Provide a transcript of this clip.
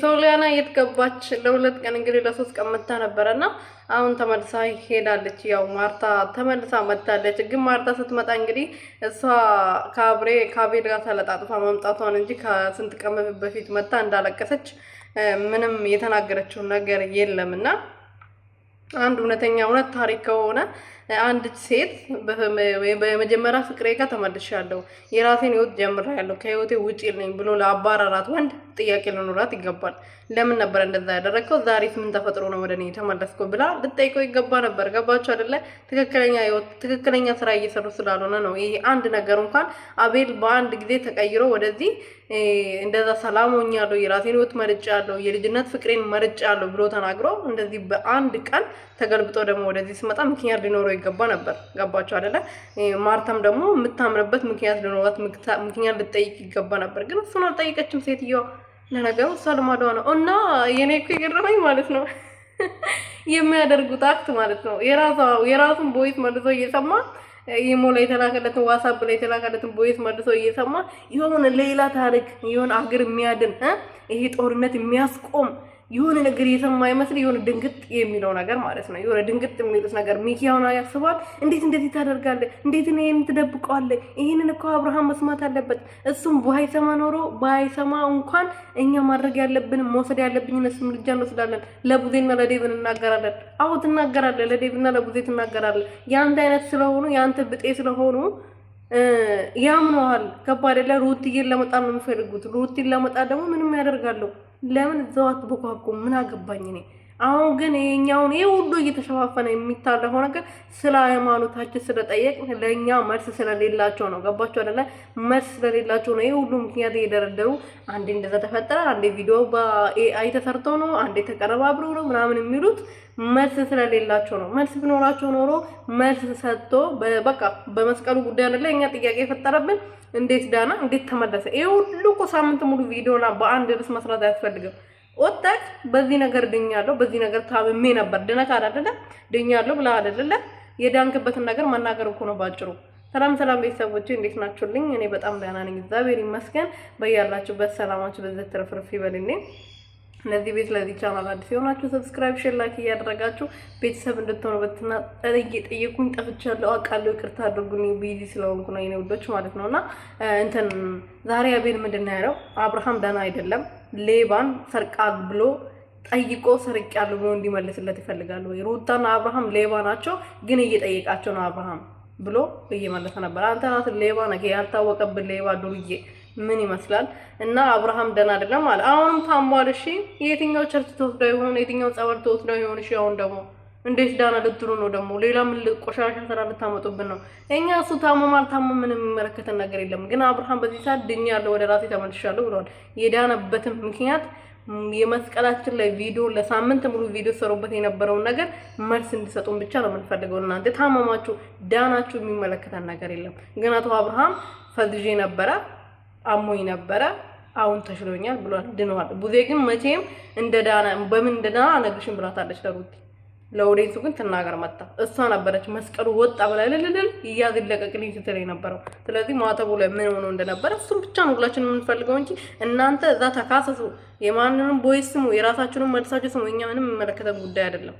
ሶሊያና የትገባች ለሁለት ቀን እንግዲህ ለሶስት ቀን መታ ነበርና አሁን ተመልሳ ሄዳለች። ያው ማርታ ተመልሳ መጣለች። ግን ማርታ ስትመጣ እንግዲህ እሷ ከአቤል ጋር ተለጣጥፋ መምጣቷን እንጂ ከስንት ቀን በፊት መታ እንዳለቀሰች ምንም የተናገረችው ነገር የለምና አንድ እውነት ታሪክ ከሆነ አንድ ሴት በመጀመሪያ ፍቅሬ ጋር ተመልሻለሁ፣ የራሴን ህይወት ጀምሬያለሁ፣ ከህይወቴ ውጪ ነኝ ብሎ ለአባራራት ወንድ ጥያቄ ሊኖራት ይገባል። ለምን ነበር እንደዛ ያደረግከው? ዛሬስ ምን ተፈጥሮ ነው ወደ እኔ ተመለስከው ብላ ልጠይቀው ይገባ ነበር። ገባችሁ አይደለ? ትክክለኛ ስራ እየሰሩ ስላልሆነ ነው። ይሄ አንድ ነገር እንኳን አቤል በአንድ ጊዜ ተቀይሮ ወደዚህ እንደዛ ሰላም ሆኛለሁ፣ የራሴን ህይወት መርጫለሁ፣ የልጅነት ፍቅሬን መርጫለሁ ብሎ ተናግሮ እንደዚህ በአንድ ቀን ተገልብጦ ደግሞ ወደዚህ ስመጣ ምክንያት ሊኖረው ይገባ ነበር። ገባችሁ አይደለ? ማርታም ደግሞ የምታምርበት ምክንያት ሊኖራት ምክንያት ልጠይቅ ይገባ ነበር። ግን እሱን አልጠይቀችም ሴትዮዋ። ለነገሩ እሷ ልማዷ ነው። እና የኔ እኮ የገረመኝ ማለት ነው የሚያደርጉት አክት ማለት ነው የራሱን ቦይስ መልሶ እየሰማ ኢሞ ላይ የተላከለትን ዋትስአፕ ላይ የተላከለትን ቦይስ መልሶ እየሰማ የሆነ ሌላ ታሪክ የሆነ አገር የሚያድን ይሄ ጦርነት የሚያስቆም የሆነ ነገር እየሰማ ይመስል የሆነ ድንግጥ የሚለው ነገር ማለት ነው። የሆነ ድንግጥ የሚሉት ነገር ሚኪያውና ያስባል። እንዴት እንደዚህ ታደርጋለህ? እንዴት ነው ይሄን ትደብቀዋለህ? ይሄንን እኮ አብርሃም መስማት አለበት። እሱም ባይሰማ እንኳን እኛ ማድረግ ያለብን መውሰድ ያለብን እሱም ልጅ እንወስዳለን። ለቡዜና ለዴቭ እናገራለን። አዎ ትናገራለህ። ለዴቭና ለቡዜ ትናገራለህ። ያንተ አይነት ስለሆኑ ያንተ ብጤ ስለሆኑ ያምነዋል። ከባድ አይደለ? ሩቲዬን ለመጣል ነው የሚፈልጉት። ሩቲን ለመጣል ደግሞ ምንም ያደርጋሉ። ለምን ዘዋት በቋቁ ምን አገባኝ እኔ። አሁን ግን የኛውን ይሄ ሁሉ እየተሸፋፈነ የሚታለፈው ነገር ስለ ሃይማኖታችን ስለጠየቅን ለኛ መልስ ስለሌላቸው ነው። ገባችሁ አይደለ? መልስ ስለሌላቸው ነው ይሄ ሁሉ ምክንያት እየደረደሩ አንዴ እንደዛ ተፈጠረ፣ አንዴ ቪዲዮ በኤአይ ተሰርቶ ነው፣ አንዴ ተቀነባብሮ ነው ምናምን የሚሉት መልስ ስለሌላቸው ነው። መልስ ቢኖራቸው ኖሮ መልስ ሰጥቶ በቃ በመስቀሉ ጉዳይ አይደለ እኛ ጥያቄ የፈጠረብን እንዴት ዳና እንዴት ተመለሰ? ይሄ ሁሉ እኮ ሳምንት ሙሉ ቪዲዮና በአንድ ርዕስ መስራት አያስፈልግም። ወጣት በዚህ ነገር ድኛለሁ፣ በዚህ ነገር ታምሜ ነበር ድነካ አይደለ? ድኛለሁ ብላ አይደለ? የዳንክበትን ነገር መናገር እኮ ነው ባጭሩ። ሰላም ቤተሰቦቼ እንዴት ናችሁልኝ? እኔ በጣም ደህና ነኝ፣ እግዚአብሔር ይመስገን። በያላችሁበት ሰላማችሁ በዘት ተረፍርፍ ይበልልኝ። ለዚህ ቤት ለዚህ ቻናል አዲስ የሆናችሁ ሰብስክራይብ፣ ሼር፣ ላይክ እያደረጋችሁ ቤተሰብ እንድትሆኑ በትና ጠየቁኝ። ጠፍቻለሁ አውቃለሁ፣ ይቅርታ አድርጉልኝ። ቢዚ ስለሆንኩ ነው የኔ ውዶች ማለት ነውና ዛሬ አቤል ምንድነው ያለው? አብርሃም ደህና አይደለም፣ ሌባን ሰርቃል ብሎ ጠይቆ ሰርቄያለሁ ብሎ እንዲመልስለት ይፈልጋሉ። ሩታና አብርሃም ሌባ ናቸው፣ ግን እየጠየቃቸው ነው አብርሃም ብሎ እየመለሰ ነበር። አንተ ራስህ ሌባ ነህ፣ ያልታወቀብን ሌባ ዱርዬ ምን ይመስላል? እና አብርሃም ደህና አይደለም ማለት አሁንም ታሟል። እሺ የትኛው ቸርች ተወስደው ይሆን? የትኛው ጸበል ተወስደው ይሆን? እሺ አሁን ደግሞ እንዴት ዳና ልትሉ ነው? ደግሞ ሌላ ምን ቆሻሻ ስራ ልታመጡብን ነው? እኛ እሱ ታመም አልታመም ምንም የሚመለከተን ነገር የለም። ግን አብርሃም በዚህ ሰዓት ድኛለሁ፣ ወደ ራሴ ተመልሻለሁ ብሏል። የዳነበትም ምክንያት የመስቀላችን ላይ ቪዲዮ ለሳምንት ሙሉ ቪዲዮ ሰሩበት የነበረውን ነገር መልስ እንዲሰጡን ብቻ ነው የምንፈልገው። እናንተ ታመማችሁ ዳናችሁ የሚመለከተን ነገር የለም። ግን አቶ አብርሃም ፈዝዤ ነበረ፣ አሞኝ ነበረ፣ አሁን ተሽሎኛል ብሏል፣ ድኗል። ቡዜ ግን መቼም እንደዳና በምን እንደዳና አነግርሽም ብላታለች ለሩቲ። ለኦዲየንሱ ግን ትናገር መጣ። እሷ ነበረች መስቀሉ ወጣ ብላ ልልል ይያዝ ይለቀቅልኝ ስትል የነበረው። ስለዚህ ማተቡ ላይ ምን ሆኖ እንደነበረ እሱም ብቻ ነው ሁላችንም የምንፈልገው እንጂ እናንተ እዛ ተካሰሱ፣ የማንንም ቦይስ ስሙ፣ የራሳችሁንም መልሳችሁ ስሙ። እኛ ምንም የሚመለከተን ጉዳይ አይደለም።